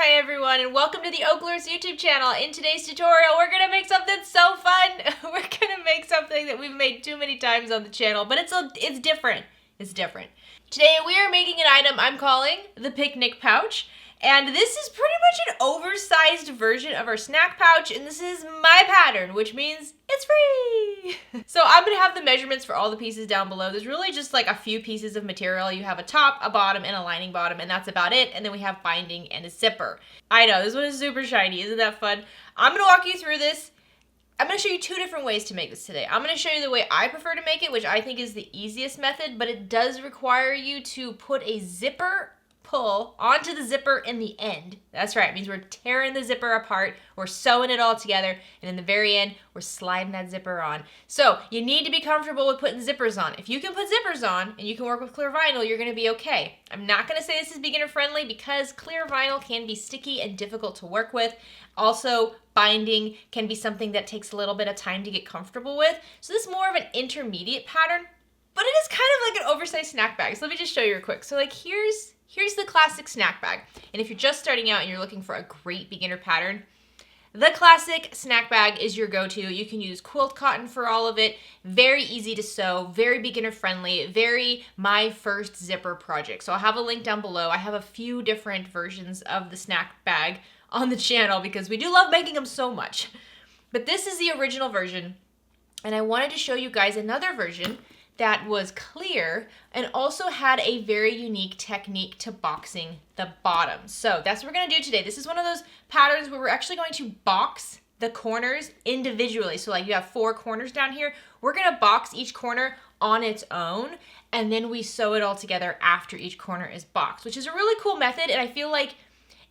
Hi everyone, and welcome to the OklaRoots YouTube channel. In today's tutorial, we're gonna make something so fun. We're gonna make something that we've made too many times on the channel, but it's different. It's different. Today we are making an item I'm calling the picnic pouch. And this is pretty much an oversized version of our snack pouch, and this is my pattern, which means it's free! So I'm gonna have the measurements for all the pieces down below. There's really just like a few pieces of material. You have a top, a bottom, and a lining bottom, and that's about it. And then we have binding and a zipper. I know, this one is super shiny. Isn't that fun? I'm gonna walk you through this. I'm going to show you two different ways to make this today. I'm going to show you the way I prefer to make it, which I think is the easiest method, but it does require you to put a zipper pull onto the zipper in the end. That's right, it means we're tearing the zipper apart, we're sewing it all together, and in the very end, we're sliding that zipper on. So you need to be comfortable with putting zippers on. If you can put zippers on and you can work with clear vinyl, you're gonna be okay. I'm not gonna say this is beginner friendly because clear vinyl can be sticky and difficult to work with. Also, binding can be something that takes a little bit of time to get comfortable with. So this is more of an intermediate pattern, but it is kind of like an oversized snack bag. So let me just show you real quick. So like here's the classic snack bag. And if you're just starting out and you're looking for a great beginner pattern, the classic snack bag is your go-to. You can use quilt cotton for all of it. Very easy to sew, very beginner friendly, very my first zipper project. So I'll have a link down below. I have a few different versions of the snack bag on the channel because we do love making them so much. But this is the original version. And I wanted to show you guys another version that was clear and also had a very unique technique to boxing the bottom. So that's what we're gonna do today. This is one of those patterns where we're actually going to box the corners individually. So like you have 4 corners down here, we're gonna box each corner on its own, and then we sew it all together after each corner is boxed, which is a really cool method, and I feel like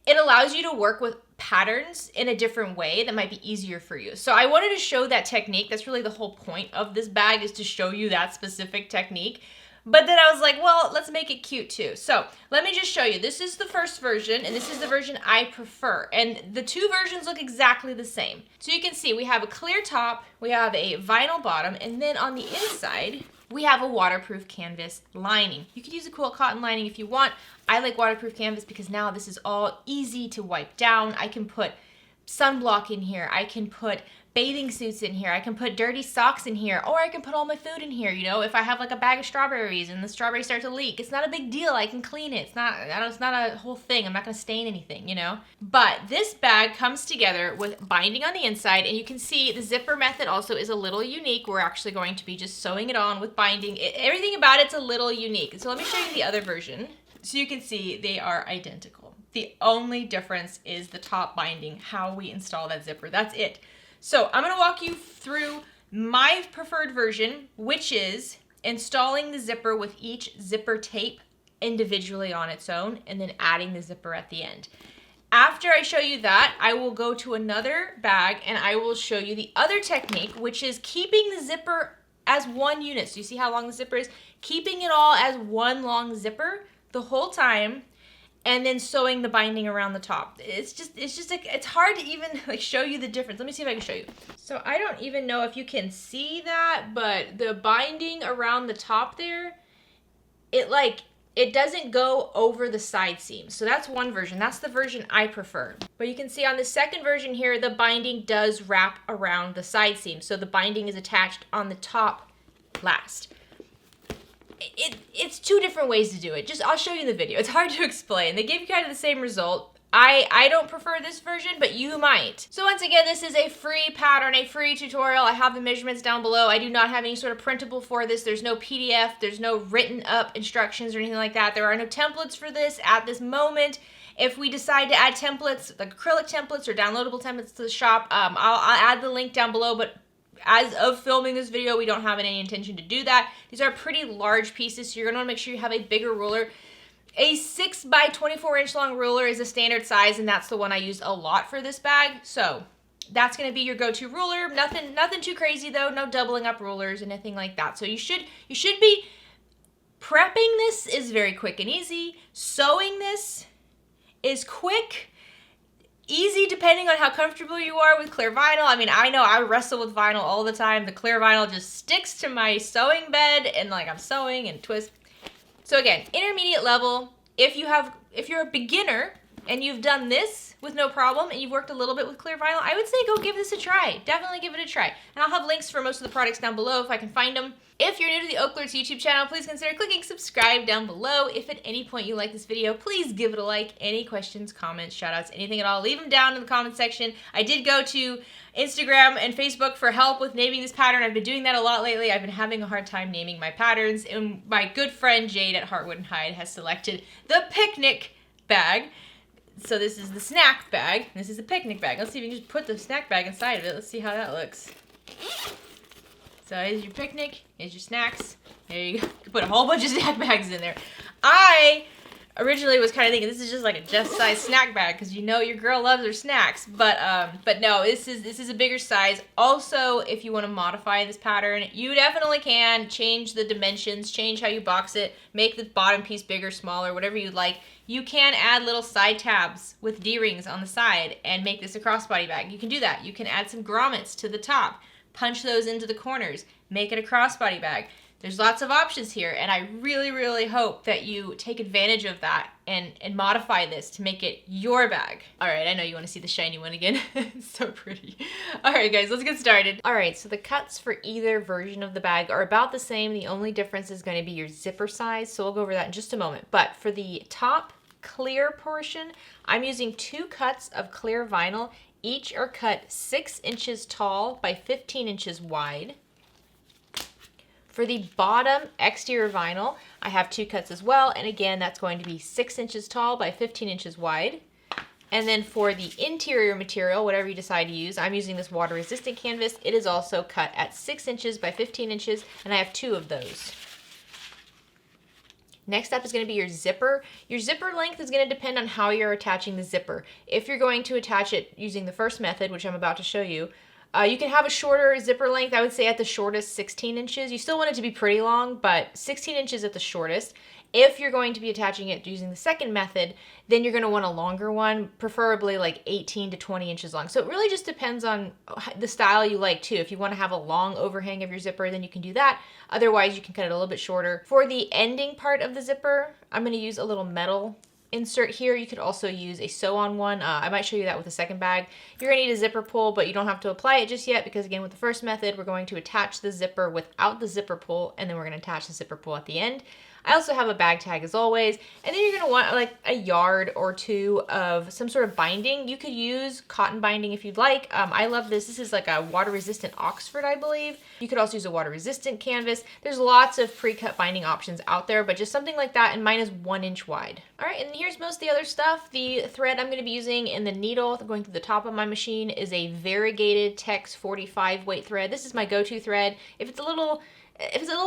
it allows you to work with patterns in a different way that might be easier for you. So I wanted to show that technique. That's really the whole point of this bag, is to show you that specific technique. But then I was like, well, let's make it cute too. So let me just show you. This is the first version, and this is the version I prefer. And the two versions look exactly the same. So you can see we have a clear top, we have a vinyl bottom, and then on the inside, we have a waterproof canvas lining. You could use a quilt cotton lining if you want. I like waterproof canvas because now this is all easy to wipe down. I can put sunblock in here. I can put bathing suits in here. I can put dirty socks in here, or I can put all my food in here. You know, if I have like a bag of strawberries and the strawberries start to leak, it's not a big deal. I can clean it. It's not a whole thing. I'm not gonna stain anything, you know? But this bag comes together with binding on the inside, and you can see the zipper method also is a little unique. We're actually going to be just sewing it on with binding. Everything about it's a little unique. So let me show you the other version. So you can see they are identical. The only difference is the top binding, how we install that zipper. That's it. So I'm going to walk you through my preferred version, which is installing the zipper with each zipper tape individually on its own, and then adding the zipper at the end. After I show you that, I will go to another bag and I will show you the other technique, which is keeping the zipper as one unit. So you see how long the zipper is? Keeping it all as one long zipper the whole time, and then sewing the binding around the top. It's hard to even like show you the difference. Let me see if I can show you. So I don't even know if you can see that, but the binding around the top there, it doesn't go over the side seams. So that's one version. That's the version I prefer. But you can see on the second version here, the binding does wrap around the side seams. So the binding is attached on the top last. It's two different ways to do it. I'll show you in the video. It's hard to explain. They give you kind of the same result. I don't prefer this version, but you might. So once again, this is a free pattern, a free tutorial. I have the measurements down below. I do not have any sort of printable for this. There's no PDF. There's no written up instructions or anything like that. There are no templates for this at this moment. If we decide to add templates, like acrylic templates or downloadable templates to the shop, I'll add the link down below, but as of filming this video, we don't have any intention to do that. These are pretty large pieces, so you're gonna want to make sure you have a bigger ruler. A 6 by 24 inch long ruler is a standard size, and that's the one I use a lot for this bag. So that's gonna be your go-to ruler. Nothing too crazy though, no doubling up rulers, anything like that. So you should be prepping this is very quick and easy. Sewing this is quick. Easy depending on how comfortable you are with clear vinyl. I mean, I know I wrestle with vinyl all the time. The clear vinyl just sticks to my sewing bed and like I'm sewing and twist. So again, intermediate level, if you're a beginner and you've done this with no problem and you've worked a little bit with clear vinyl, I would say go give this a try. Definitely give it a try. And I'll have links for most of the products down below if I can find them. If you're new to the OklaRoots YouTube channel, please consider clicking subscribe down below. If at any point you like this video, please give it a like. Any questions, comments, shoutouts, anything at all, leave them down in the comment section. I did go to Instagram and Facebook for help with naming this pattern. I've been doing that a lot lately. I've been having a hard time naming my patterns, and my good friend Jade at Heartwood & Hyde has selected the picnic bag. So this is the snack bag. This is the picnic bag. Let's see if you can just put the snack bag inside of it. Let's see how that looks. So here's your picnic, here's your snacks. There you go. You can put a whole bunch of snack bags in there. I originally was kind of thinking this is just like a just size snack bag because you know your girl loves her snacks. But no, this is a bigger size. Also, if you want to modify this pattern, you definitely can change the dimensions, change how you box it, make the bottom piece bigger, smaller, whatever you'd like. You can add little side tabs with D-rings on the side and make this a crossbody bag. You can do that. You can add some grommets to the top. Punch those into the corners, make it a crossbody bag. There's lots of options here, and I really, really hope that you take advantage of that and modify this to make it your bag. All right, I know you want to see the shiny one again. It's so pretty. All right, guys, let's get started. All right, so the cuts for either version of the bag are about the same. The only difference is going to be your zipper size, so we'll go over that in just a moment. But for the top clear portion, I'm using 2 cuts of clear vinyl. Each are cut 6 inches tall by 15 inches wide. For the bottom exterior vinyl, I have 2 cuts as well, and again, that's going to be 6 inches tall by 15 inches wide. And then for the interior material, whatever you decide to use, I'm using this water-resistant canvas. It is also cut at 6 inches by 15 inches, and I have 2 of those. Next up is going to be your zipper. Your zipper length is going to depend on how you're attaching the zipper. If you're going to attach it using the first method, which I'm about to show you, you can have a shorter zipper length. I would say at the shortest 16 inches. You still want it to be pretty long, but 16 inches at the shortest. If you're going to be attaching it using the second method, then you're going to want a longer one, preferably like 18 to 20 inches long. So it really just depends on the style you like too. If you want to have a long overhang of your zipper, then you can do that. Otherwise, you can cut it a little bit shorter. For the ending part of the zipper, I'm going to use a little metal insert here. You could also use a sew-on one. I might show you that with the second bag. You're going to need a zipper pull, but you don't have to apply it just yet because again, with the first method, we're going to attach the zipper without the zipper pull, and then we're going to attach the zipper pull at the end. I also have a bag tag as always, and then you're going to want like a yard or 2 of some sort of binding. You could use cotton binding if you'd like. I love this. This is like a water-resistant Oxford, I believe. You could also use a water-resistant canvas. There's lots of pre-cut binding options out there, but just something like that, and mine is 1 inch wide. All right, and here's most of the other stuff. The thread I'm going to be using in the needle going through the top of my machine is a variegated Tex 45 weight thread. This is my go-to thread. If it's a little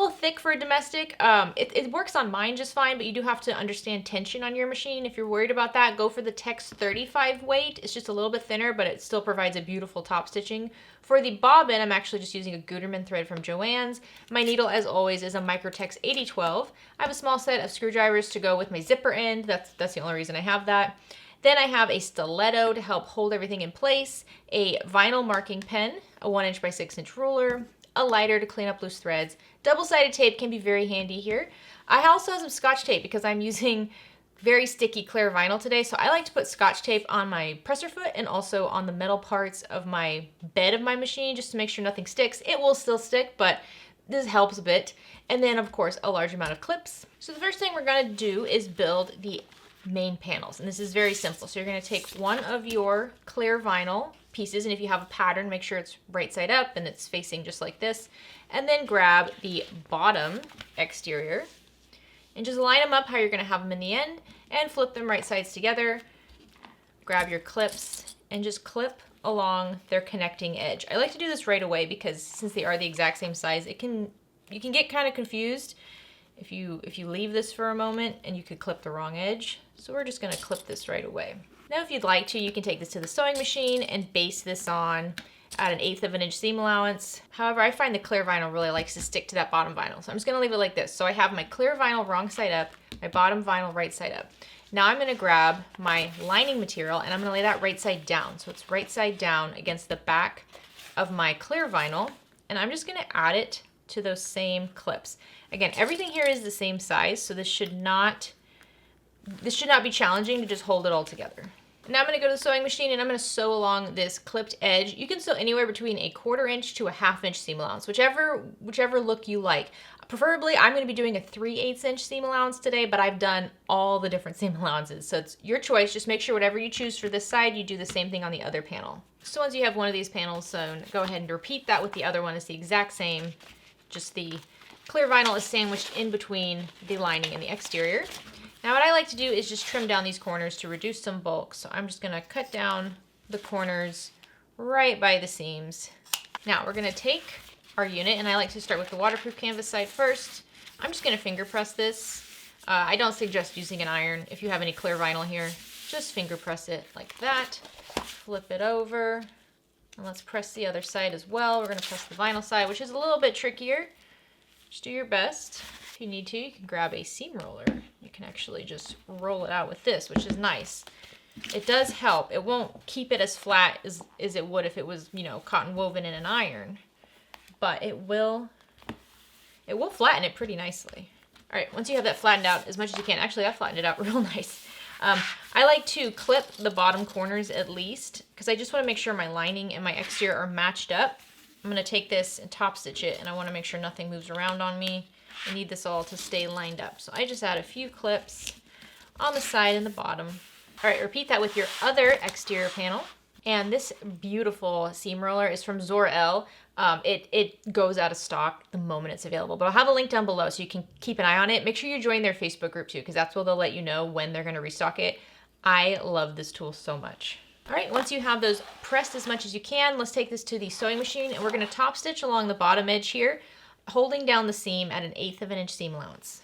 thick for a domestic, it works on mine just fine, but you do have to understand tension on your machine. If you're worried about that, go for the Tex 35 weight. It's just a little bit thinner, but it still provides a beautiful top stitching. For the bobbin, I'm actually just using a Gutermann thread from Joann's. My needle, as always, is a Microtex 8012. I have a small set of screwdrivers to go with my zipper end. That's the only reason I have that. Then I have a stiletto to help hold everything in place, a vinyl marking pen, a 1 inch by 6 inch ruler, a lighter to clean up loose threads. Double-sided tape can be very handy here. I also have some Scotch tape because I'm using very sticky clear vinyl today, so I like to put Scotch tape on my presser foot and also on the metal parts of my bed of my machine just to make sure nothing sticks. It will still stick, but this helps a bit. And then, of course, a large amount of clips. So the first thing we're going to do is build the main panels, and this is very simple. So you're going to take one of your clear vinyl pieces, and if you have a pattern, make sure it's right side up and it's facing just like this, and then grab the bottom exterior and just line them up how you're going to have them in the end and flip them right sides together. Grab your clips and just clip along their connecting edge. I like to do this right away because since they are the exact same size, you can get kind of confused if you leave this for a moment, and you could clip the wrong edge. So we're just going to clip this right away. Now, if you'd like to, you can take this to the sewing machine and base this on at 1/8 of an inch seam allowance. However, I find the clear vinyl really likes to stick to that bottom vinyl. So I'm just going to leave it like this. So I have my clear vinyl wrong side up, my bottom vinyl right side up. Now I'm going to grab my lining material and I'm going to lay that right side down. So it's right side down against the back of my clear vinyl. And I'm just going to add it to those same clips. Again, everything here is the same size, so this should not this should not be challenging to just hold it all together. Now I'm going to go to the sewing machine and I'm going to sew along this clipped edge. You can sew anywhere between a 1/4 inch to a 1/2 inch seam allowance, whichever look you like. Preferably, I'm going to be doing a 3/8 inch seam allowance today, but I've done all the different seam allowances. So it's your choice. Just make sure whatever you choose for this side, you do the same thing on the other panel. So once you have one of these panels sewn, go ahead and repeat that with the other one. It's the exact same. Just the clear vinyl is sandwiched in between the lining and the exterior. Now what I like to do is just trim down these corners to reduce some bulk. So I'm just going to cut down the corners right by the seams. Now we're going to take our unit, and I like to start with the waterproof canvas side first. I'm just going to finger press this. I don't suggest using an iron. If you have any clear vinyl here, just finger press it like that. Flip it over, and let's press the other side as well. We're going to press the vinyl side, which is a little bit trickier. Just do your best. If you need to, you can grab a seam roller. You can actually just roll it out with this, which is nice. It does help. It won't keep it as flat as it would if it was, you know, cotton woven in an iron, but it will flatten it pretty nicely. All right, once you have that flattened out as much as you can, actually I flattened it out real nice. I like to clip the bottom corners at least, because I just want to make sure my lining and my exterior are matched up. I'm going to take this and top stitch it, and I want to make sure nothing moves around on me. I need this all to stay lined up. So I just add a few clips on the side and the bottom. All right, repeat that with your other exterior panel. And this beautiful seam roller is from Zor-El. It goes out of stock the moment it's available, but I'll have a link down below so you can keep an eye on it. Make sure you join their Facebook group too, because that's where they'll let you know when they're going to restock it. I love this tool so much. All right, once you have those pressed as much as you can, let's take this to the sewing machine, and we're going to top stitch along the bottom edge here, holding down the seam at an 1/8 of an inch seam allowance.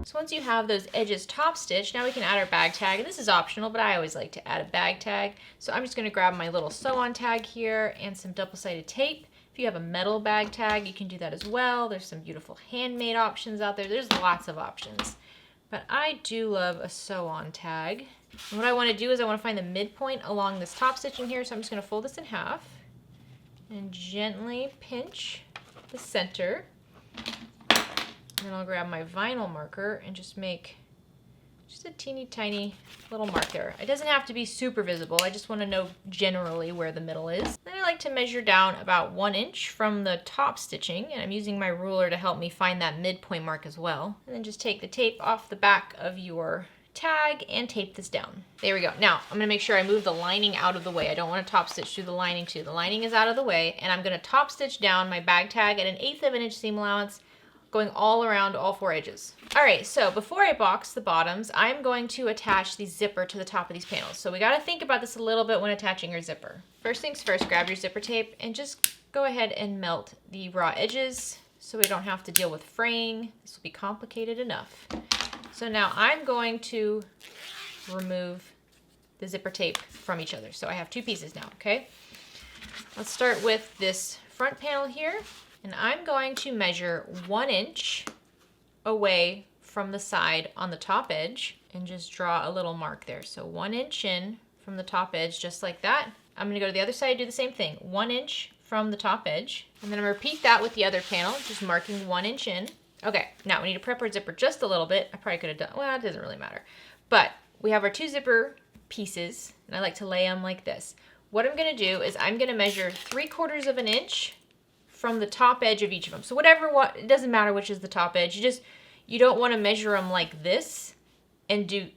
So once you have those edges top stitched, now we can add our bag tag, and this is optional, but I always like to add a bag tag. So I'm just going to grab my little sew-on tag here and some double-sided tape. If you have a metal bag tag, you can do that as well. There's some beautiful handmade options out there. There's lots of options, but I do love a sew-on tag. And what I want to do is I want to find the midpoint along this top stitching here, so I'm just going to fold this in half and gently pinch the center. And then I'll grab my vinyl marker and just make just a teeny tiny little mark there. It doesn't have to be super visible. I just want to know generally where the middle is. Then I like to measure down about 1 inch from the top stitching, and I'm using my ruler to help me find that midpoint mark as well. And then just take the tape off the back of your tag and tape this down. There we go. Now I'm going to make sure I move the lining out of the way. I don't want to top stitch through the lining too. The lining is out of the way, and I'm going to top stitch down my bag tag at an 1/8 of an inch seam allowance, going all around all 4 edges. All right, so before I box the bottoms, I'm going to attach the zipper to the top of these panels. So we got to think about this a little bit when attaching your zipper. First things first, grab your zipper tape and just go ahead and melt the raw edges so we don't have to deal with fraying. This will be complicated enough. So now I'm going to remove the zipper tape from each other. So I have 2 pieces now, okay? Let's start with this front panel here. And I'm going to measure 1 inch away from the side on the top edge and just draw a little mark there. So 1 inch in from the top edge, just like that. I'm going to go to the other side, do the same thing. 1 inch from the top edge. And then I'm going to repeat that with the other panel, just marking 1 inch in. Okay, now we need to prep our zipper just a little bit. I probably could have done, well, it doesn't really matter. But we have our 2 zipper pieces, and I like to lay them like this. What I'm going to do is I'm going to measure 3/4 of an inch from the top edge of each of them. So it doesn't matter which is the top edge. You don't want to measure them like this and do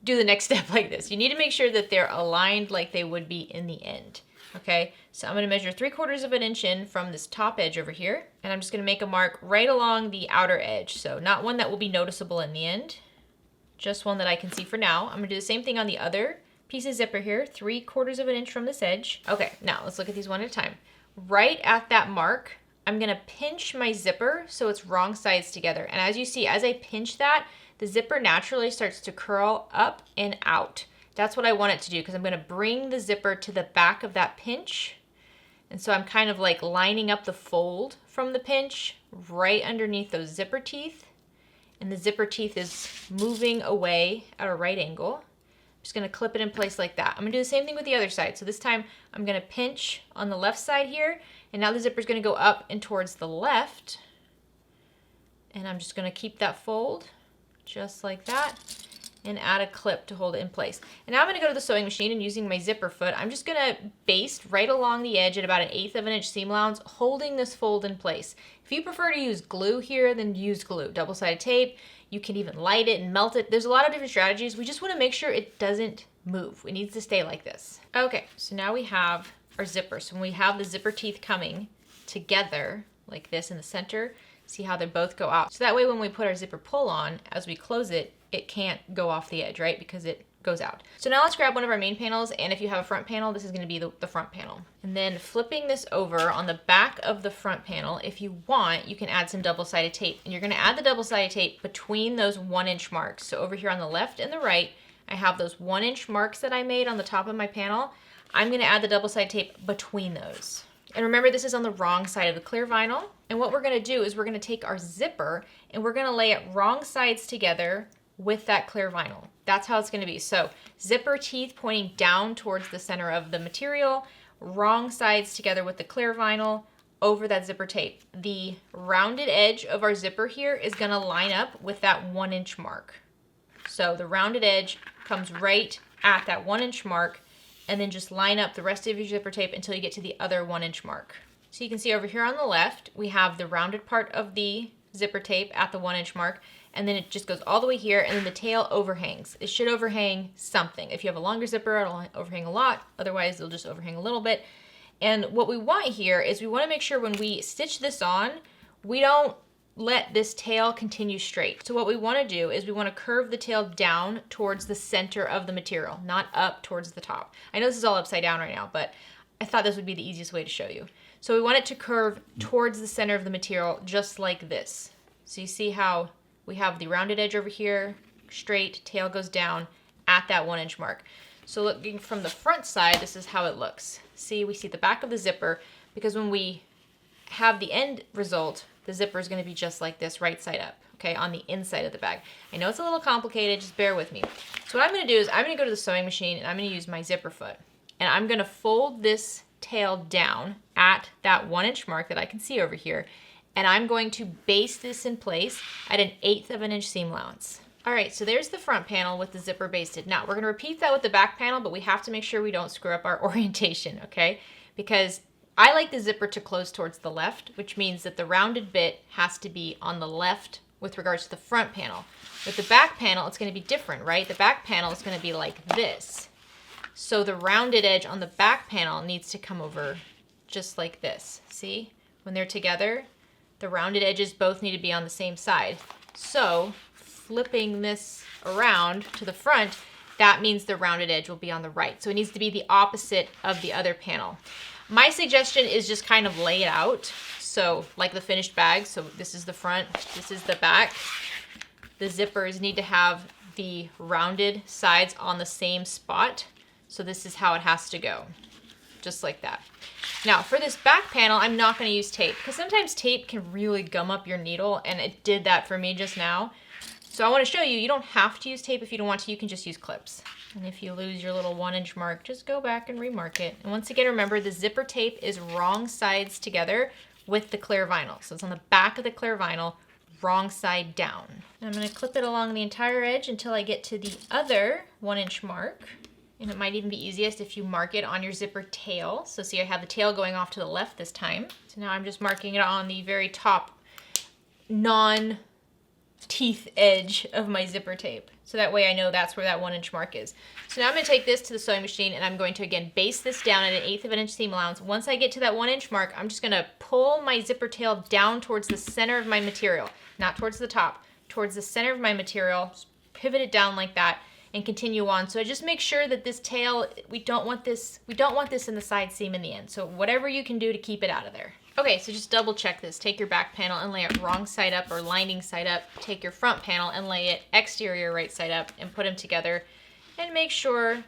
the next step like this. You need to make sure that they're aligned like they would be in the end. Okay, so I'm going to measure 3/4 of an inch in from this top edge over here, and I'm just going to make a mark right along the outer edge. So not one that will be noticeable in the end, just one that I can see for now. I'm going to do the same thing on the other piece of zipper here, 3/4 of an inch from this edge. Okay, now let's look at these one at a time. Right at that mark, I'm going to pinch my zipper so it's wrong sides together. And as you see, as I pinch that, the zipper naturally starts to curl up and out. That's what I want it to do, because I'm going to bring the zipper to the back of that pinch. And so I'm kind of like lining up the fold from the pinch right underneath those zipper teeth. And the zipper teeth is moving away at a right angle. just gonna clip it in place like that. I'm gonna do the same thing with the other side. So this time I'm gonna pinch on the left side here, and now the zipper's gonna go up and towards the left. And I'm just gonna keep that fold just like that and add a clip to hold it in place. And now I'm gonna go to the sewing machine, and using my zipper foot, I'm just gonna baste right along the edge at about 1/8 of an inch seam allowance, holding this fold in place. If you prefer to use glue here, then use glue. Double-sided tape, you can even light it and melt it. There's a lot of different strategies. We just wanna make sure it doesn't move. It needs to stay like this. Okay, so now we have our zipper. So when we have the zipper teeth coming together, like this in the center, see how they both go out. So that way when we put our zipper pull on, as we close it, it can't go off the edge, right? Because it goes out. So now let's grab one of our main panels, and if you have a front panel, this is gonna be the front panel. And then flipping this over on the back of the front panel, if you want, you can add some double-sided tape. And you're gonna add the double-sided tape between those 1-inch marks. So over here on the left and the right, I have those 1-inch marks that I made on the top of my panel. I'm gonna add the double-sided tape between those. And remember, this is on the wrong side of the clear vinyl. And what we're gonna do is we're gonna take our zipper and we're gonna lay it wrong sides together with that clear vinyl. That's how it's gonna be. So zipper teeth pointing down towards the center of the material, wrong sides together with the clear vinyl over that zipper tape. The rounded edge of our zipper here is gonna line up with that 1-inch mark. So the rounded edge comes right at that 1-inch mark, and then just line up the rest of your zipper tape until you get to the other 1-inch mark. So you can see over here on the left, we have the rounded part of the zipper tape at the 1-inch mark, and then it just goes all the way here, and then the tail overhangs. It should overhang something. If you have a longer zipper, it'll overhang a lot. Otherwise, it'll just overhang a little bit. And what we want here is we want to make sure when we stitch this on, we don't let this tail continue straight. So what we want to do is we want to curve the tail down towards the center of the material, not up towards the top. I know this is all upside down right now, but I thought this would be the easiest way to show you. So we want it to curve towards the center of the material, just like this. So you see how we have the rounded edge over here, straight, tail goes down at that 1-inch mark. So looking from the front side, this is how it looks. See, we see the back of the zipper, because when we have the end result, the zipper is going to be just like this, right side up, okay, on the inside of the bag. I know it's a little complicated, just bear with me. So what I'm going to do is I'm going to go to the sewing machine, and I'm going to use my zipper foot, and I'm going to fold this tail down at that 1-inch mark that I can see over here, and I'm going to baste this in place at 1/8 of an inch seam allowance. All right, so there's the front panel with the zipper basted. Now we're going to repeat that with the back panel, but we have to make sure we don't screw up our orientation, okay? Because I like the zipper to close towards the left, which means that the rounded bit has to be on the left with regards to the front panel. With the back panel, it's going to be different, right? The back panel is going to be like this. So the rounded edge on the back panel needs to come over just like this. See? When they're together, the rounded edges both need to be on the same side. So flipping this around to the front, that means the rounded edge will be on the right. So it needs to be the opposite of the other panel. My suggestion is just kind of lay it out. So like the finished bag, so this is the front, this is the back. The zippers need to have the rounded sides on the same spot. So this is how it has to go, just like that. Now for this back panel, I'm not going to use tape because sometimes tape can really gum up your needle, and it did that for me just now. So I want to show you, you don't have to use tape if you don't want to, you can just use clips. And if you lose your little 1-inch mark, just go back and remark it. And once again, remember the zipper tape is wrong sides together with the clear vinyl. So it's on the back of the clear vinyl, wrong side down. And I'm going to clip it along the entire edge until I get to the other 1-inch mark. And it might even be easiest if you mark it on your zipper tail. So see, I have the tail going off to the left this time. So now I'm just marking it on the very top non-teeth edge of my zipper tape. So that way I know that's where that 1-inch mark is. So now I'm going to take this to the sewing machine, and I'm going to again baste this down at 1/8 of an inch seam allowance. Once I get to that 1-inch mark, I'm just going to pull my zipper tail down towards the center of my material, not towards the top, towards the center of my material. Just pivot it down like that and continue on. So I just make sure that this tail, we don't want this in the side seam in the end. So whatever you can do to keep it out of there. Okay, so just double check this. Take your back panel and lay it wrong side up or lining side up. Take your front panel and lay it exterior right side up and put them together. And make sure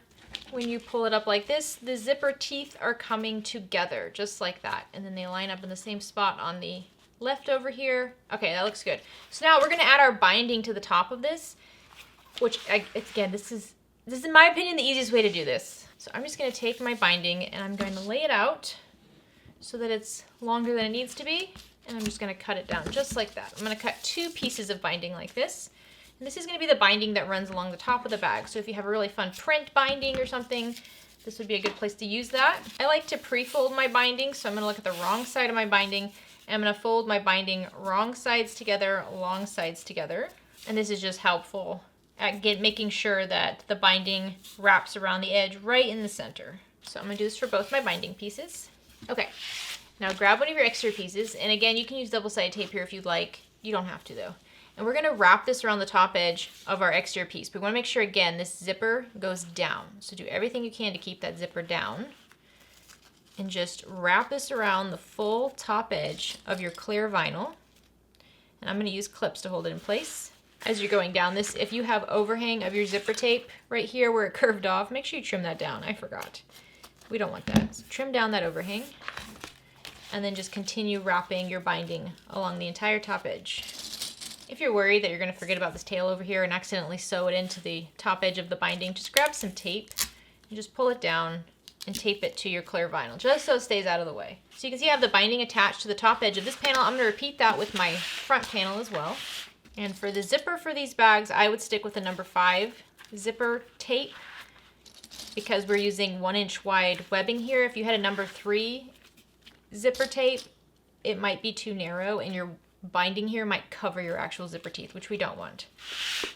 when you pull it up like this, the zipper teeth are coming together, just like that. And then they line up in the same spot on the left over here. Okay, that looks good. So now we're gonna add our binding to the top of this, which again, this is This is, in my opinion, the easiest way to do this. So I'm just gonna take my binding and I'm going to lay it out so that it's longer than it needs to be. And I'm just gonna cut it down just like that. I'm gonna cut 2 pieces of binding like this. And this is gonna be the binding that runs along the top of the bag. So if you have a really fun print binding or something, this would be a good place to use that. I like to pre-fold my binding, so I'm gonna look at the wrong side of my binding, and I'm gonna fold my binding wrong sides together, long sides together. And this is just helpful at making sure that the binding wraps around the edge right in the center. So I'm gonna do this for both my binding pieces. Okay, now grab one of your extra pieces, and again, you can use double-sided tape here if you'd like. You don't have to though. And we're gonna wrap this around the top edge of our exterior piece. But we wanna make sure, again, this zipper goes down. So do everything you can to keep that zipper down. And just wrap this around the full top edge of your clear vinyl. And I'm gonna use clips to hold it in place. As you're going down this, if you have overhang of your zipper tape right here where it curved off, make sure you trim that down. I forgot. We don't want that. So trim down that overhang. And then just continue wrapping your binding along the entire top edge. If you're worried that you're going to forget about this tail over here and accidentally sew it into the top edge of the binding, just grab some tape and just pull it down and tape it to your clear vinyl, just so it stays out of the way. So you can see I have the binding attached to the top edge of this panel. I'm going to repeat that with my front panel as well. And for the zipper for these bags, I would stick with the number 5 zipper tape because we're using 1-inch wide webbing here. If you had a number 3 zipper tape, it might be too narrow and your binding here might cover your actual zipper teeth, which we don't want.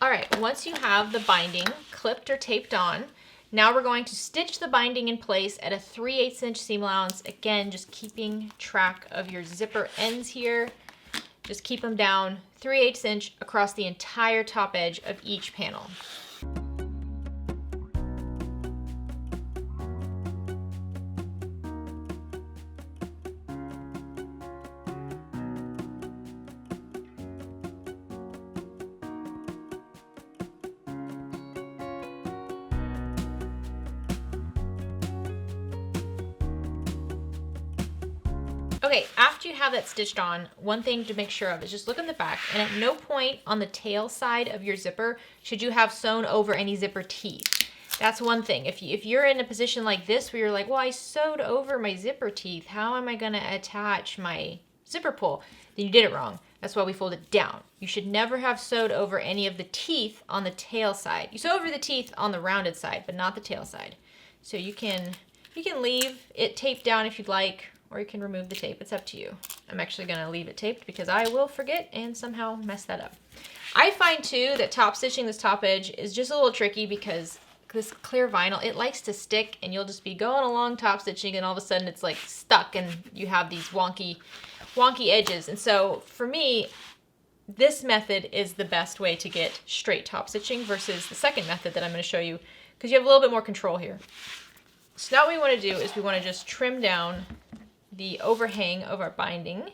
All right, once you have the binding clipped or taped on, now we're going to stitch the binding in place at a 3/8 inch seam allowance. Again, just keeping track of your zipper ends here. Just keep them down 3/8 inch across the entire top edge of each panel. Okay, after you have that stitched on, one thing to make sure of is just look in the back, and at no point on the tail side of your zipper should you have sewn over any zipper teeth. That's one thing. If you're in a position like this where you're like, well, I sewed over my zipper teeth, how am I gonna attach my zipper pull? Then you did it wrong. That's why we fold it down. You should never have sewed over any of the teeth on the tail side. You sew over the teeth on the rounded side, but not the tail side. So you can leave it taped down if you'd like, or you can remove the tape. It's up to you. I'm actually gonna leave it taped because I will forget and somehow mess that up. I find too that top stitching this top edge is just a little tricky because this clear vinyl, it likes to stick and you'll just be going along top stitching and all of a sudden it's like stuck and you have these wonky edges. And so for me, this method is the best way to get straight top stitching versus the second method that I'm gonna show you because you have a little bit more control here. So now what we wanna do is we wanna just trim down the overhang of our binding.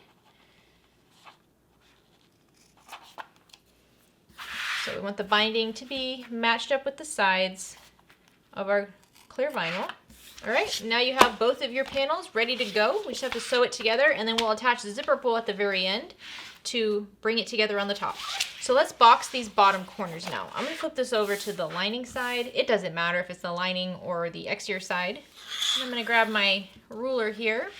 So we want the binding to be matched up with the sides of our clear vinyl. All right, now you have both of your panels ready to go. We just have to sew it together and then we'll attach the zipper pull at the very end to bring it together on the top. So let's box these bottom corners now. I'm gonna flip this over to the lining side. It doesn't matter if it's the lining or the exterior side. And I'm gonna grab my ruler here.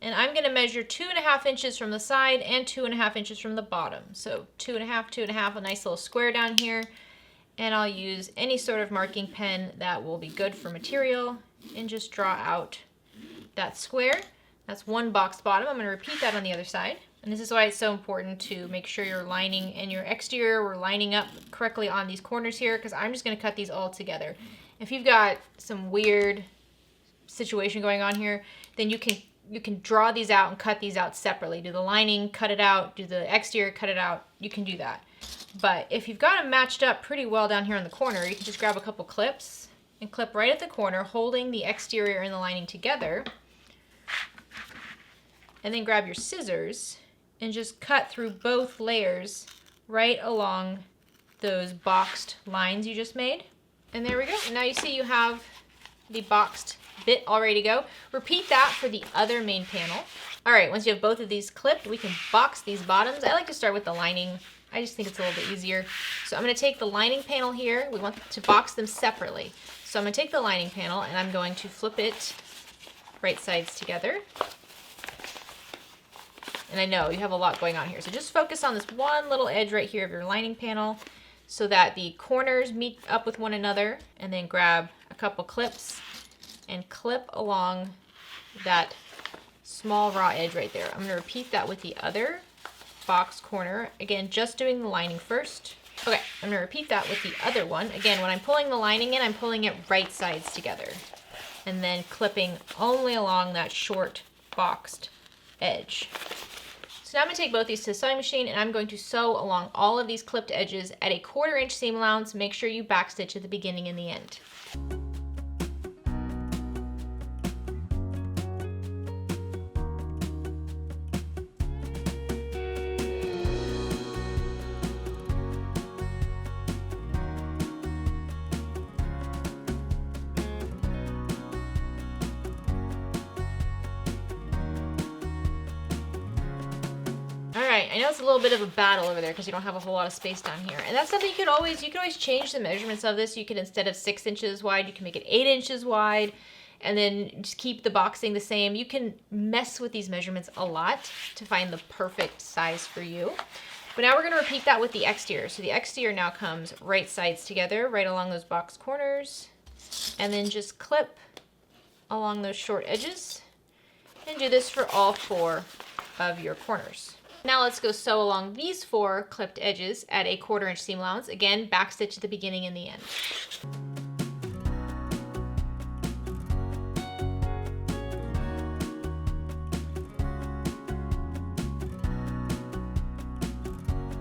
And I'm going to measure 2.5 inches from the side and 2.5 inches from the bottom. So 2.5, 2.5, a nice little square down here. And I'll use any sort of marking pen that will be good for material and just draw out that square. That's one boxed bottom. I'm going to repeat that on the other side. And this is why it's so important to make sure your lining and your exterior were lining up correctly on these corners here, because I'm just going to cut these all together. If you've got some weird situation going on here, then you can draw these out and cut these out separately. Do the lining, cut it out. Do the exterior, cut it out. You can do that. But if you've got them matched up pretty well down here in the corner, you can just grab a couple clips and clip right at the corner, holding the exterior and the lining together. And then grab your scissors and just cut through both layers right along those boxed lines you just made. And there we go. And now you see you have the boxed bit all ready to go. Repeat that for the other main panel. All right, once you have both of these clipped, we can box these bottoms. I like to start with the lining I just think it's a little bit easier. So I'm going to take the lining panel here. We want to box them separately. So I'm going to take the lining panel and I'm going to flip it right sides together. And I know you have a lot going on here. So just focus on this one little edge right here of your lining panel so that the corners meet up with one another, and then grab a couple clips and clip along that small raw edge right there. I'm going to repeat that with the other box corner. Again, just doing the lining first. Okay, I'm going to repeat that with the other one. Again, when I'm pulling the lining in, I'm pulling it right sides together and then clipping only along that short boxed edge. So now I'm going to take both these to the sewing machine and I'm going to sew along all of these clipped edges at a 1/4 inch seam allowance. Make sure you backstitch at the beginning and the end. Alright, I know it's a little bit of a battle over there because you don't have a whole lot of space down here. And that's something you could always change the measurements of this. You could, instead of 6 inches wide, you can make it 8 inches wide and then just keep the boxing the same. You can mess with these measurements a lot to find the perfect size for you. But now we're going to repeat that with the exterior. So the exterior now comes right sides together, right along those box corners, and then just clip along those short edges and do this for all 4 of your corners. Now let's go sew along these 4 clipped edges at a 1/4 inch seam allowance. Again, backstitch at the beginning and the end.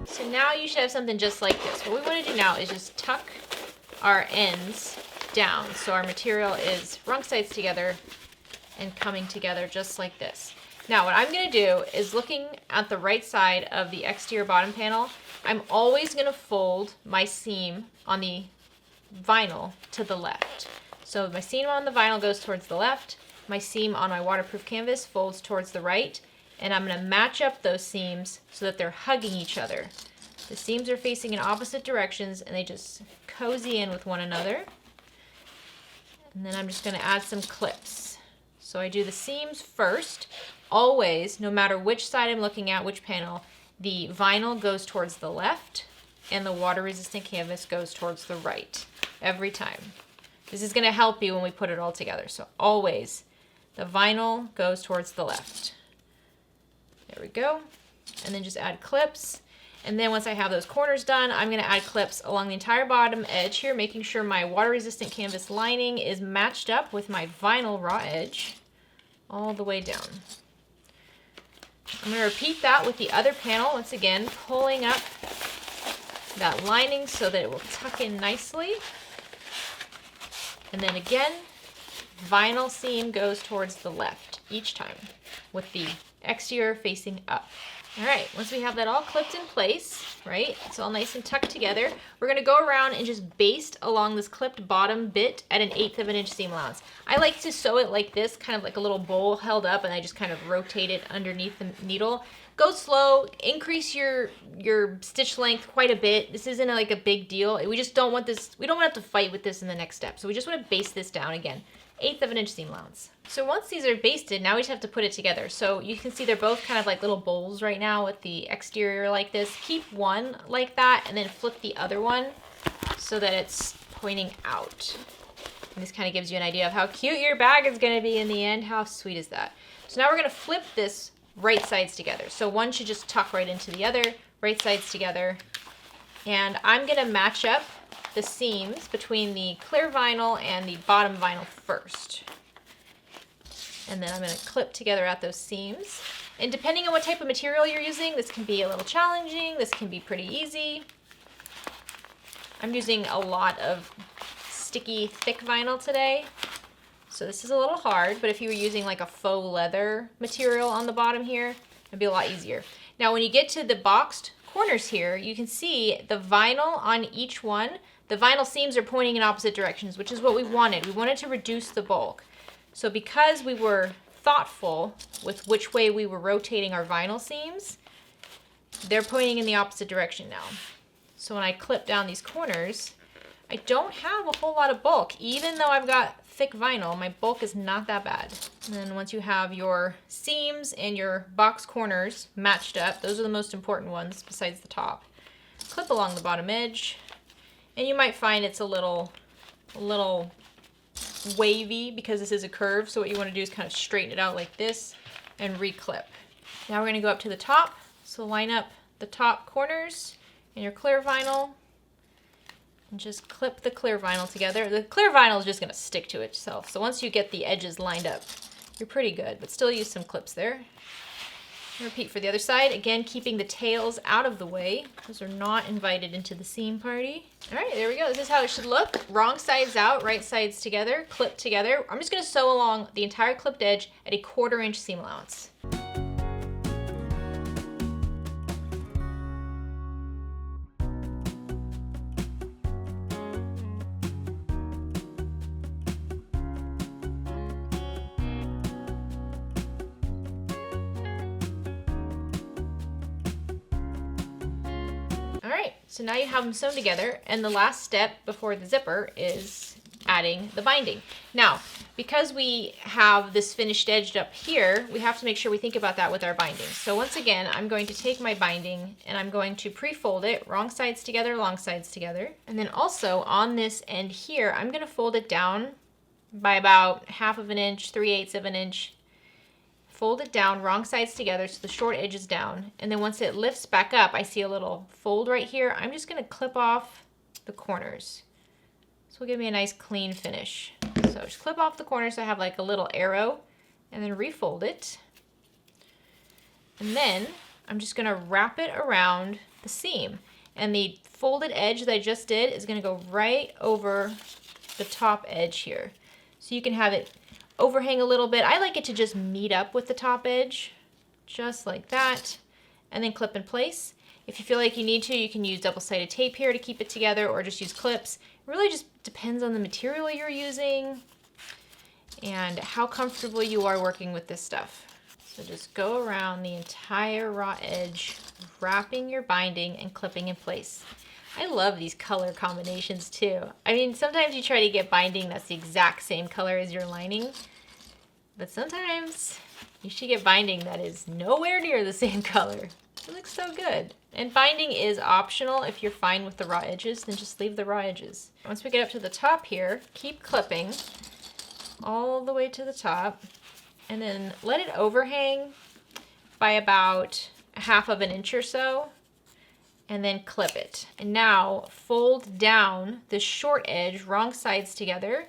So now you should have something just like this. What we want to do now is just tuck our ends down so our material is wrong sides together and coming together just like this. Now what I'm going to do is, looking at the right side of the exterior bottom panel, I'm always going to fold my seam on the vinyl to the left. So my seam on the vinyl goes towards the left, my seam on my waterproof canvas folds towards the right, and I'm going to match up those seams so that they're hugging each other. The seams are facing in opposite directions and they just cozy in with one another. And then I'm just going to add some clips. So I do the seams first. Always, no matter which side I'm looking at, which panel, the vinyl goes towards the left and the water resistant canvas goes towards the right every time. This is going to help you when we put it all together. So always the vinyl goes towards the left. There we go. And then just add clips. And then once I have those corners done, I'm going to add clips along the entire bottom edge here, making sure my water resistant canvas lining is matched up with my vinyl raw edge all the way down. I'm going to repeat that with the other panel, once again pulling up that lining so that it will tuck in nicely. And then again, vinyl seam goes towards the left each time with the exterior facing up. All right, once we have that all clipped in place, right, it's all nice and tucked together, we're going to go around and just baste along this clipped bottom bit at an 1/8 of an inch seam allowance. I like to sew it like this, kind of like a little bowl held up, and I just kind of rotate it underneath the needle. Go slow, increase your stitch length quite a bit. This isn't like a big deal. We just don't want this, we don't want to have to fight with this in the next step. So we just want to baste this down again. 1/8 of an inch seam allowance. So once these are basted, now we just have to put it together. So you can see they're both kind of like little bowls right now with the exterior like this. Keep one like that and then flip the other one so that it's pointing out. And this kind of gives you an idea of how cute your bag is going to be in the end. How sweet is that? So now we're going to flip this right sides together. So one should just tuck right into the other, right sides together. And I'm going to match up the seams between the clear vinyl and the bottom vinyl first. And then I'm going to clip together at those seams. And depending on what type of material you're using, this can be a little challenging, this can be pretty easy. I'm using a lot of sticky, thick vinyl today, so this is a little hard, but if you were using like a faux leather material on the bottom here, it'd be a lot easier. Now when you get to the boxed corners here, you can see the vinyl on each one. The vinyl seams are pointing in opposite directions, which is what we wanted. We wanted to reduce the bulk. So because we were thoughtful with which way we were rotating our vinyl seams, they're pointing in the opposite direction now. So when I clip down these corners, I don't have a whole lot of bulk. Even though I've got thick vinyl, my bulk is not that bad. And then once you have your seams and your box corners matched up, those are the most important ones besides the top. Clip along the bottom edge, and you might find it's a little wavy because this is a curve. So what you want to do is kind of straighten it out like this and re-clip. Now we're going to go up to the top. So line up the top corners in your clear vinyl and just clip the clear vinyl together. The clear vinyl is just going to stick to itself. So once you get the edges lined up, you're pretty good, but still use some clips there. Repeat for the other side. Again, keeping the tails out of the way. Those are not invited into the seam party. All right, there we go. This is how it should look. Wrong sides out, right sides together, clip together. I'm just going to sew along the entire clipped edge at a 1/4 inch seam allowance. So now you have them sewn together, and the last step before the zipper is adding the binding. Now, because we have this finished edge up here, we have to make sure we think about that with our binding. So once again, I'm going to take my binding and I'm going to pre-fold it, wrong sides together, long sides together. And then also on this end here, I'm going to fold it down by about 1/2 inch, 3/8 of an inch. Fold it down, wrong sides together so the short edge is down. And then once it lifts back up, I see a little fold right here. I'm just going to clip off the corners. This will give me a nice clean finish. So just clip off the corners so I have like a little arrow, and then refold it. And then I'm just going to wrap it around the seam. And the folded edge that I just did is going to go right over the top edge here. So you can have it overhang a little bit. I like it to just meet up with the top edge, just like that, and then clip in place. If you feel like you need to, you can use double-sided tape here to keep it together, or just use clips. It really just depends on the material you're using and how comfortable you are working with this stuff. So just go around the entire raw edge, wrapping your binding and clipping in place. I love these color combinations too. I mean, sometimes you try to get binding that's the exact same color as your lining, but sometimes you should get binding that is nowhere near the same color. It looks so good. And binding is optional. If you're fine with the raw edges, then just leave the raw edges. Once we get up to the top here, keep clipping all the way to the top, and then let it overhang by about 1/2 inch or so, and then clip it. And now fold down the short edge, wrong sides together,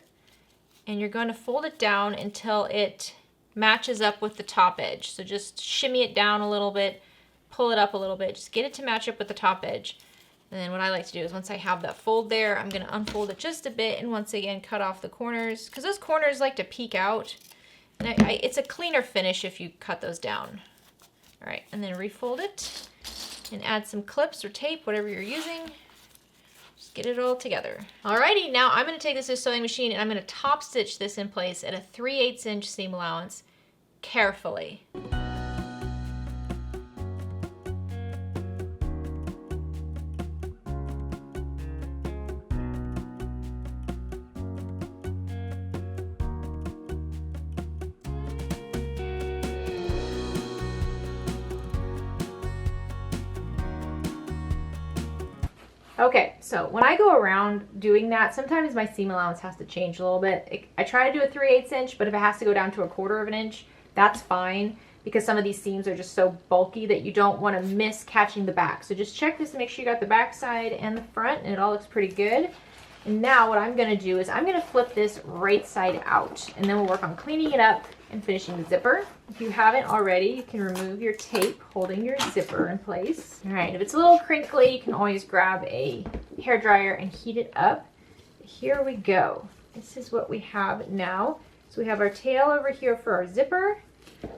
and you're going to fold it down until it matches up with the top edge. So just shimmy it down a little bit, pull it up a little bit, just get it to match up with the top edge. And then what I like to do is once I have that fold there, I'm going to unfold it just a bit and once again cut off the corners, because those corners like to peek out. And it's a cleaner finish if you cut those down. All right, and then refold it and add some clips or tape, whatever you're using. Just get it all together. Alrighty, now I'm going to take this to a sewing machine and I'm going to top stitch this in place at a 3/8 inch seam allowance carefully. Okay, so when I go around doing that, sometimes my seam allowance has to change a little bit. I try to do a 3/8 inch, but if it has to go down to a 1/4 inch, that's fine, because some of these seams are just so bulky that you don't want to miss catching the back. So just check this to make sure you got the back side and the front, and it all looks pretty good. And now what I'm going to do is I'm going to flip this right side out, and then we'll work on cleaning it up and finishing the zipper. If you haven't already, you can remove your tape holding your zipper in place. All right, if it's a little crinkly, you can always grab a hairdryer and heat it up. Here we go. This is what we have now. So we have our tail over here for our zipper.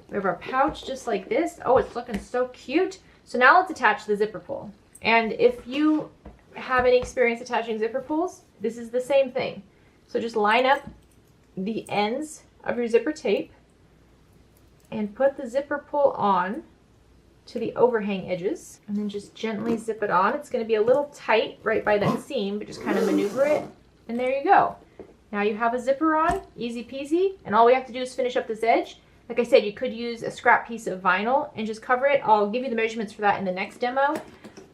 We have our pouch just like this. Oh, it's looking so cute. So now let's attach the zipper pull. And if you have any experience attaching zipper pulls, this is the same thing. So just line up the ends of your zipper tape and put the zipper pull on to the overhang edges and then just gently zip it on. It's going to be a little tight right by that seam, but just kind of maneuver it. And there you go. Now you have a zipper on, easy peasy. And all we have to do is finish up this edge. Like I said, you could use a scrap piece of vinyl and just cover it. I'll give you the measurements for that in the next demo,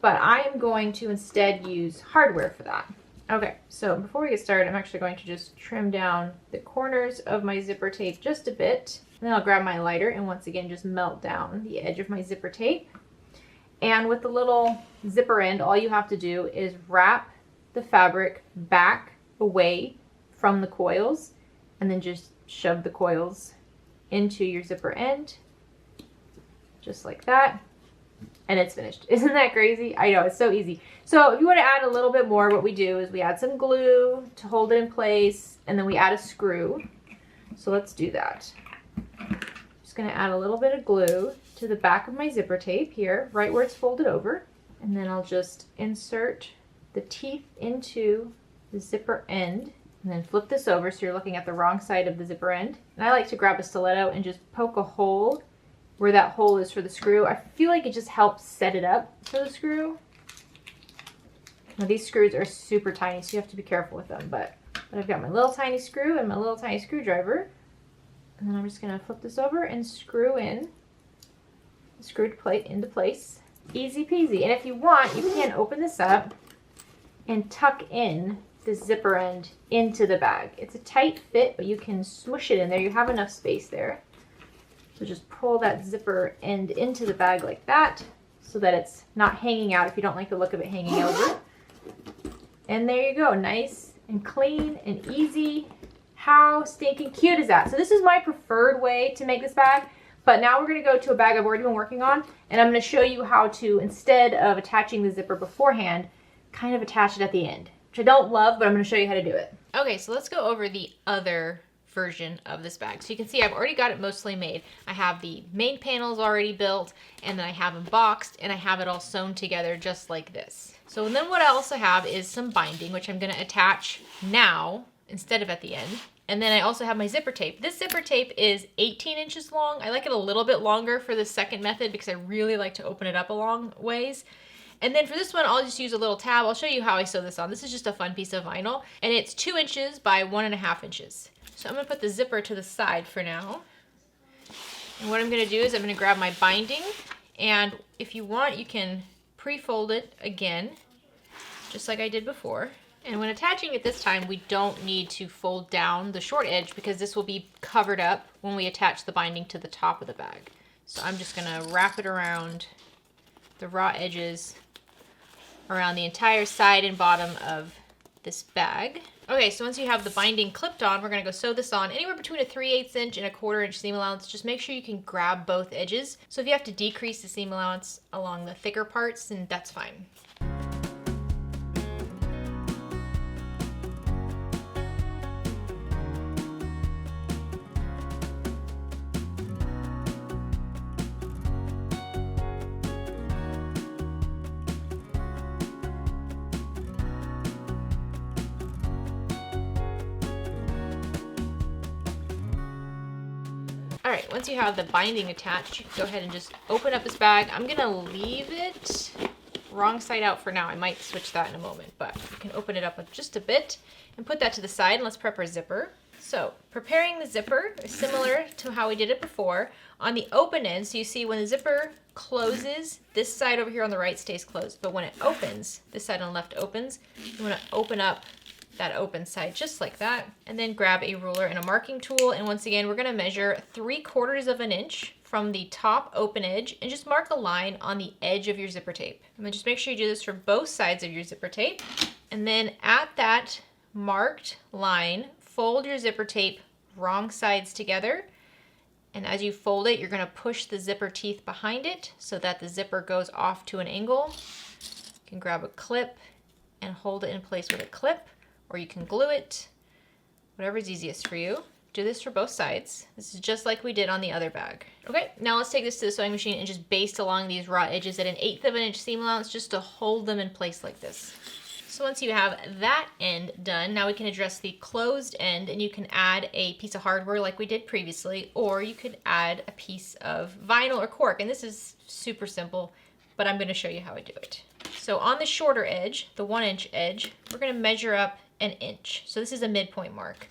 but I am going to instead use hardware for that. Okay, so before we get started, I'm actually going to just trim down the corners of my zipper tape just a bit. And then I'll grab my lighter and once again just melt down the edge of my zipper tape. And with the little zipper end, all you have to do is wrap the fabric back away from the coils and then just shove the coils into your zipper end, just like that. And it's finished. Isn't that crazy? I know, it's so easy. So if you want to add a little bit more, what we do is we add some glue to hold it in place, and then we add a screw. So let's do that. Just going to add a little bit of glue to the back of my zipper tape here, right where it's folded over. And then I'll just insert the teeth into the zipper end, and then flip this over so you're looking at the wrong side of the zipper end. And I like to grab a stiletto and just poke a hole where that hole is for the screw. I feel like it just helps set it up for the screw. Now these screws are super tiny, so you have to be careful with them, but I've got my little tiny screw and my little tiny screwdriver. And then I'm just gonna flip this over and screw in the screwed plate into place. Easy peasy. And if you want, you can open this up and tuck in the zipper end into the bag. It's a tight fit, but you can smush it in there. You have enough space there. So just pull that zipper end into the bag like that so that it's not hanging out if you don't like the look of it hanging over. And there you go, nice and clean and easy. How stinking cute is that? So this is my preferred way to make this bag, but now we're gonna go to a bag I've already been working on, and I'm gonna show you how to, instead of attaching the zipper beforehand, kind of attach it at the end, which I don't love, but I'm gonna show you how to do it. Okay, so let's go over the other version of this bag. So you can see I've already got it mostly made. I have the main panels already built, and then I have them boxed, and I have it all sewn together just like this. So then what I also have is some binding, which I'm gonna attach now instead of at the end. And then I also have my zipper tape. This zipper tape is 18 inches long. I like it a little bit longer for the second method because I really like to open it up a long ways. And then for this one, I'll just use a little tab. I'll show you how I sew this on. This is just a fun piece of vinyl, and it's 2 inches by 1.5 inches. So I'm gonna put the zipper to the side for now. And what I'm gonna do is I'm gonna grab my binding, and if you want, you can pre-fold it again, just like I did before. And when attaching it this time, we don't need to fold down the short edge because this will be covered up when we attach the binding to the top of the bag. So I'm just gonna wrap it around the raw edges around the entire side and bottom of this bag. Okay, so once you have the binding clipped on, we're gonna go sew this on anywhere between a 3/8 inch and a 1/4 inch seam allowance. Just make sure you can grab both edges. So if you have to decrease the seam allowance along the thicker parts, then that's fine. All right, once you have the binding attached, you can go ahead and just open up this bag. I'm gonna leave it wrong side out for now. I might switch that in a moment, but you can open it up just a bit and put that to the side, and let's prep our zipper. So preparing the zipper is similar to how we did it before. On the open end, so you see when the zipper closes, this side over here on the right stays closed, but when it opens, this side on the left opens, you wanna open up that open side just like that, and then grab a ruler and a marking tool, and once again we're going to measure 3/4 of an inch from the top open edge and just mark a line on the edge of your zipper tape. And then just make sure you do this for both sides of your zipper tape, and then at that marked line fold your zipper tape wrong sides together, and as you fold it you're going to push the zipper teeth behind it so that the zipper goes off to an angle. You can grab a clip and hold it in place with a clip, or you can glue it, whatever's easiest for you. Do this for both sides. This is just like we did on the other bag. Okay, now let's take this to the sewing machine and just baste along these raw edges at an 1/8 of an inch seam allowance just to hold them in place like this. So once you have that end done, now we can address the closed end, and you can add a piece of hardware like we did previously, or you could add a piece of vinyl or cork. And this is super simple, but I'm going to show you how I do it. So on the shorter edge, the 1-inch edge, we're going to measure up an inch. So this is a midpoint mark.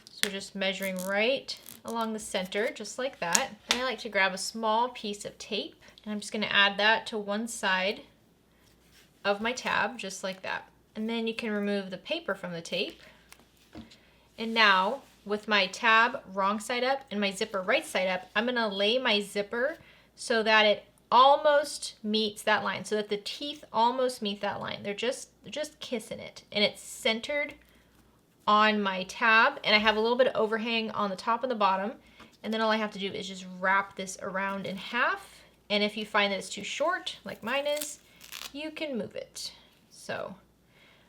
So just measuring right along the center, just like that. And I like to grab a small piece of tape, and I'm just going to add that to one side of my tab, just like that. And then you can remove the paper from the tape. And now, with my tab wrong side up and my zipper right side up, I'm going to lay my zipper so that it almost meets that line, so that the teeth almost meet that line. They're just kissing it, and it's centered on my tab, and I have a little bit of overhang on the top and the bottom, and then all I have to do is just wrap this around in half. And if you find that it's too short, like mine is, you can move it. So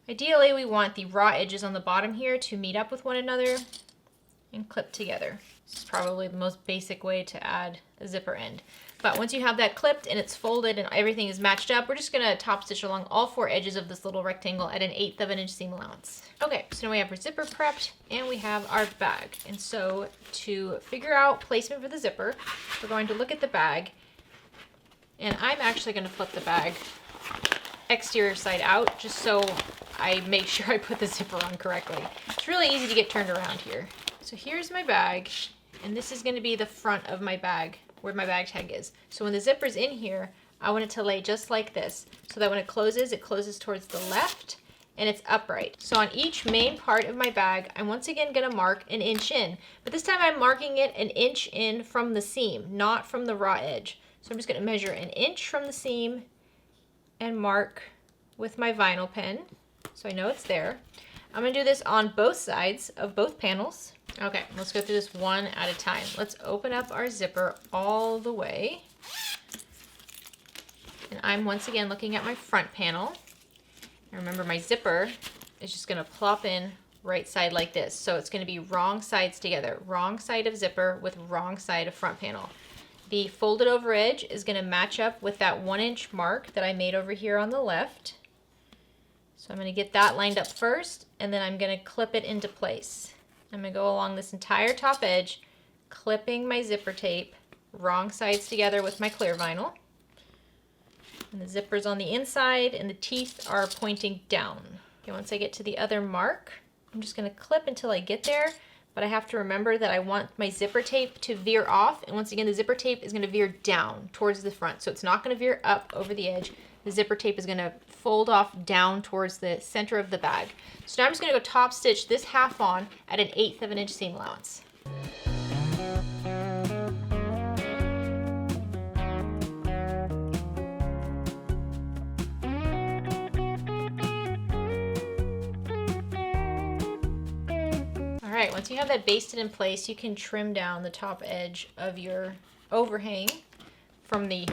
ideally we want the raw edges on the bottom here to meet up with one another and clip together. This is probably the most basic way to add a zipper end. But once you have that clipped and it's folded and everything is matched up, we're just gonna top stitch along all 4 edges of this little rectangle at 1/8 of an inch seam allowance. Okay, so now we have our zipper prepped and we have our bag. And so to figure out placement for the zipper, we're going to look at the bag, and I'm actually gonna flip the bag exterior side out just so I make sure I put the zipper on correctly. It's really easy to get turned around here. So here's my bag, and this is gonna be the front of my bag, where my bag tag is. So when the zipper's in here, I want it to lay just like this, so that when it closes towards the left and it's upright. So on each main part of my bag, I'm once again gonna mark 1 inch in, but this time I'm marking it 1 inch in from the seam, not from the raw edge. So I'm just gonna measure 1 inch from the seam and mark with my vinyl pen, so I know it's there. I'm gonna do this on both sides of both panels. Okay, let's go through this one at a time. Let's open up our zipper all the way. And I'm once again looking at my front panel. And remember, my zipper is just gonna plop in right side like this. So it's gonna be wrong sides together. Wrong side of zipper with wrong side of front panel. The folded over edge is gonna match up with that 1-inch mark that I made over here on the left. So I'm gonna get that lined up first, and then I'm gonna clip it into place. I'm gonna go along this entire top edge, clipping my zipper tape, wrong sides together with my clear vinyl. And the zipper's on the inside and the teeth are pointing down. Okay, once I get to the other mark, I'm just gonna clip until I get there, but I have to remember that I want my zipper tape to veer off, and once again, the zipper tape is gonna veer down towards the front, so it's not gonna veer up over the edge. The zipper tape is gonna fold off down towards the center of the bag. So now I'm just gonna go top stitch this half on at 1/8 of an inch seam allowance. All right, once you have that basted in place, you can trim down the top edge of your overhang from the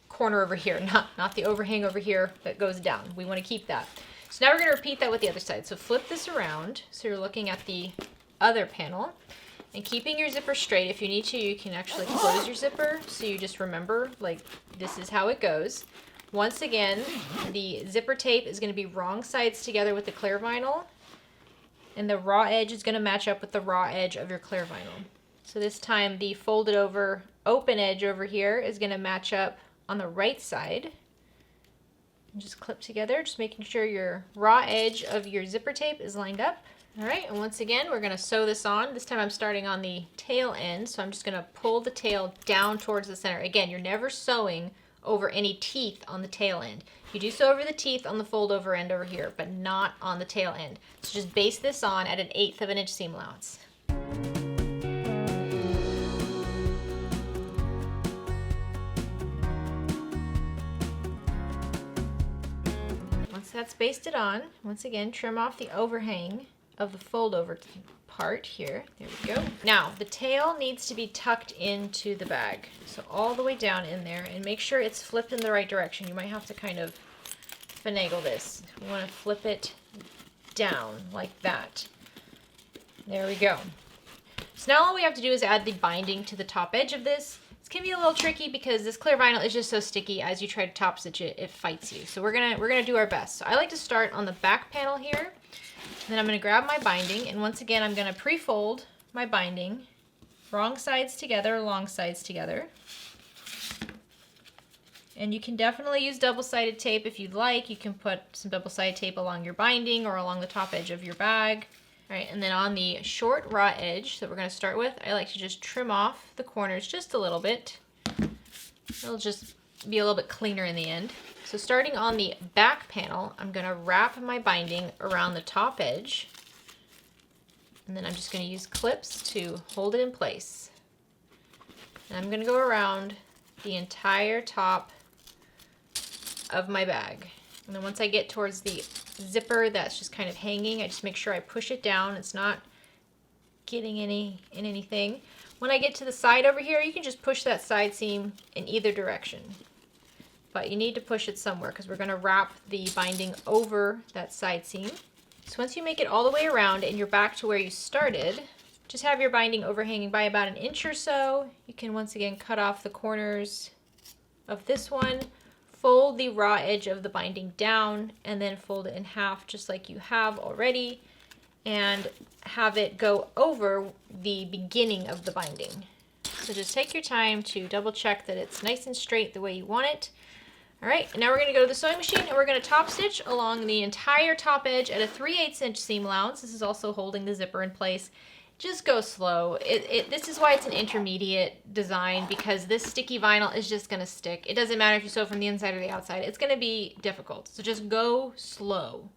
corner over here, not the overhang over here that goes down. We want to keep that. So now we're going to repeat that with the other side. So flip this around so you're looking at the other panel, and keeping your zipper straight. If you need to, you can actually close your zipper so you just remember, like, this is how it goes. Once again, the zipper tape is going to be wrong sides together with the clear vinyl, and the raw edge is going to match up with the raw edge of your clear vinyl. So this time the folded over open edge over here is going to match up on the right side. And just clip together, just making sure your raw edge of your zipper tape is lined up. All right, and once again, we're gonna sew this on. This time I'm starting on the tail end, so I'm just gonna pull the tail down towards the center. Again, you're never sewing over any teeth on the tail end. You do sew over the teeth on the fold over end over here, but not on the tail end. So just base this on at 1/8 of an inch seam allowance. Once that's basted on, once again, trim off the overhang of the fold over part here. There we go. Now, the tail needs to be tucked into the bag. So all the way down in there, and make sure it's flipped in the right direction. You might have to kind of finagle this. You want to flip it down like that. There we go. So now all we have to do is add the binding to the top edge of this. It's It's gonna be a little tricky because this clear vinyl is just so sticky. As you try to top stitch it, it fights you. So we're gonna do our best. So I like to start on the back panel here, and then I'm gonna grab my binding, and once again I'm gonna pre-fold my binding, wrong sides together, long sides together. And you can definitely use double-sided tape if you'd like. You can put some double-sided tape along your binding or along the top edge of your bag. All right, and then on the short raw edge that we're gonna start with, I like to just trim off the corners just a little bit. It'll just be a little bit cleaner in the end. So starting on the back panel, I'm gonna wrap my binding around the top edge. And then I'm just gonna use clips to hold it in place. And I'm gonna go around the entire top of my bag. And then once I get towards the zipper that's just kind of hanging, I just make sure I push it down. It's not getting in anything. When I get to the side over here, you can just push that side seam in either direction. But you need to push it somewhere because we're going to wrap the binding over that side seam. So once you make it all the way around and you're back to where you started, just have your binding overhanging by about 1 inch or so. You can once again cut off the corners of this one. Fold the raw edge of the binding down and then fold it in half just like you have already and have it go over the beginning of the binding. So just take your time to double check that it's nice and straight the way you want it. All right, and now we're going to go to the sewing machine and we're going to top stitch along the entire top edge at a 3/8 inch seam allowance. This is also holding the zipper in place. Just go slow. This is why it's an intermediate design, because this sticky vinyl is just going to stick. It doesn't matter if you sew from the inside or the outside. It's going to be difficult. So just go slow.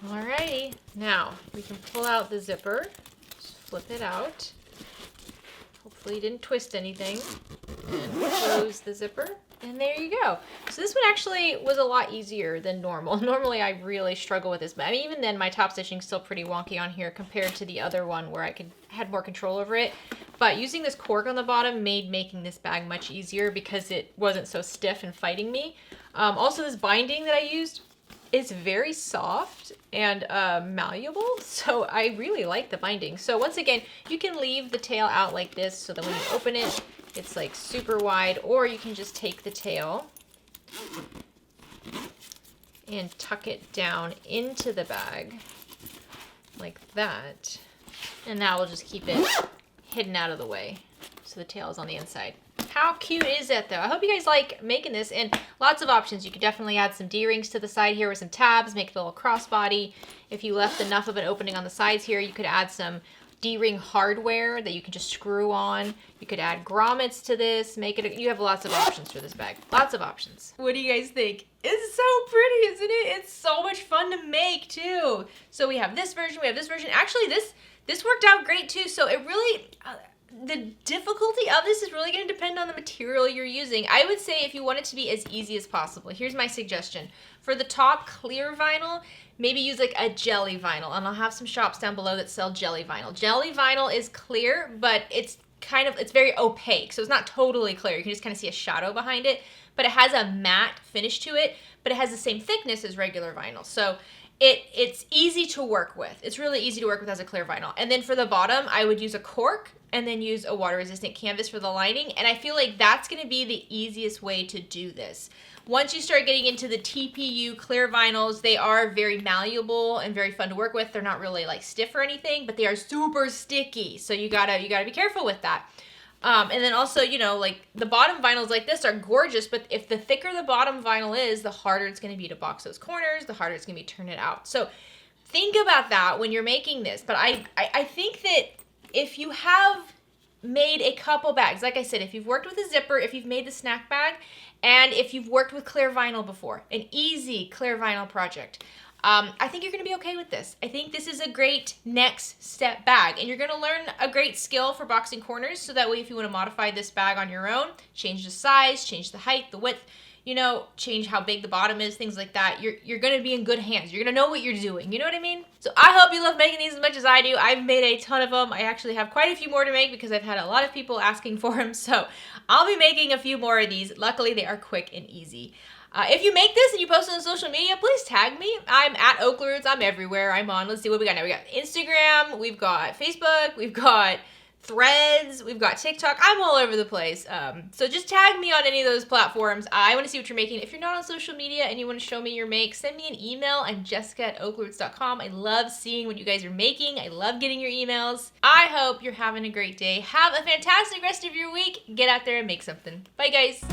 Alrighty, now we can pull out the zipper, just flip it out. Hopefully you didn't twist anything. And close the zipper, and there you go. So this one actually was a lot easier than normal. Normally I really struggle with this, but I mean, even then my top stitching is still pretty wonky on here compared to the other one where I had more control over it. But using this cork on the bottom made making this bag much easier because it wasn't so stiff and fighting me. Also, this binding that I used is very soft and malleable, so I really like the binding. So once again, you can leave the tail out like this so that when you open it, it's like super wide, or you can just take the tail and tuck it down into the bag like that, and that will just keep it hidden out of the way so the tail is on the inside. How cute is that though? I hope you guys like making this, and lots of options. You could definitely add some D-rings to the side here with some tabs, make it a little crossbody. If you left enough of an opening on the sides here, you could add some D-ring hardware that you can just screw on. You could add grommets to this, you have lots of options for this bag. Lots of options. What do you guys think? It's so pretty, isn't it? It's so much fun to make too. So we have this version, we have this version. Actually, this worked out great too. So it really, the difficulty of this is really going to depend on the material you're using. I would say if you want it to be as easy as possible, here's my suggestion. For the top clear vinyl, maybe use like a jelly vinyl, and I'll have some shops down below that sell jelly vinyl. Jelly vinyl is clear, but it's very opaque, so it's not totally clear. You can just kind of see a shadow behind it, but it has a matte finish to it, but it has the same thickness as regular vinyl. So it's easy to work with. It's really easy to work with as a clear vinyl. And then for the bottom, I would use a cork and then use a water-resistant canvas for the lining. And I feel like that's going to be the easiest way to do this. Once you start getting into the TPU clear vinyls, they are very malleable and very fun to work with. They're not really like stiff or anything, but they are super sticky. So you gotta be careful with that. And then also, you know, like the bottom vinyls like this are gorgeous, but if the thicker the bottom vinyl is, the harder it's going to be to box those corners, the harder it's going to be to turn it out. So think about that when you're making this. But I think that if you have made a couple bags, like I said, if you've worked with a zipper, if you've made the snack bag, and if you've worked with clear vinyl before, an easy clear vinyl project, I think you're going to be okay with this. I think this is a great next step bag, and you're going to learn a great skill for boxing corners, so that way if you want to modify this bag on your own, change the size, change the height, the width, you know, change how big the bottom is, things like that, you're gonna be in good hands. You're gonna know what you're doing. You know what I mean? So I hope you love making these as much as I do. I've made a ton of them. I actually have quite a few more to make because I've had a lot of people asking for them. So I'll be making a few more of these. Luckily, they are quick and easy. If you make this and you post it on social media, please tag me. I'm at OklaRoots. I'm everywhere. I'm on. Let's see what we got now. We got Instagram. We've got Facebook. We've got Threads. We've got TikTok. I'm all over the place. So just tag me on any of those platforms. I want to see what you're making. If you're not on social media and you want to show me your make, send me an email. I'm jessica@OklaRoots.com. I love seeing what you guys are making. I love getting your emails. I hope you're having a great day. Have a fantastic rest of your week. Get out there and make something. Bye, guys.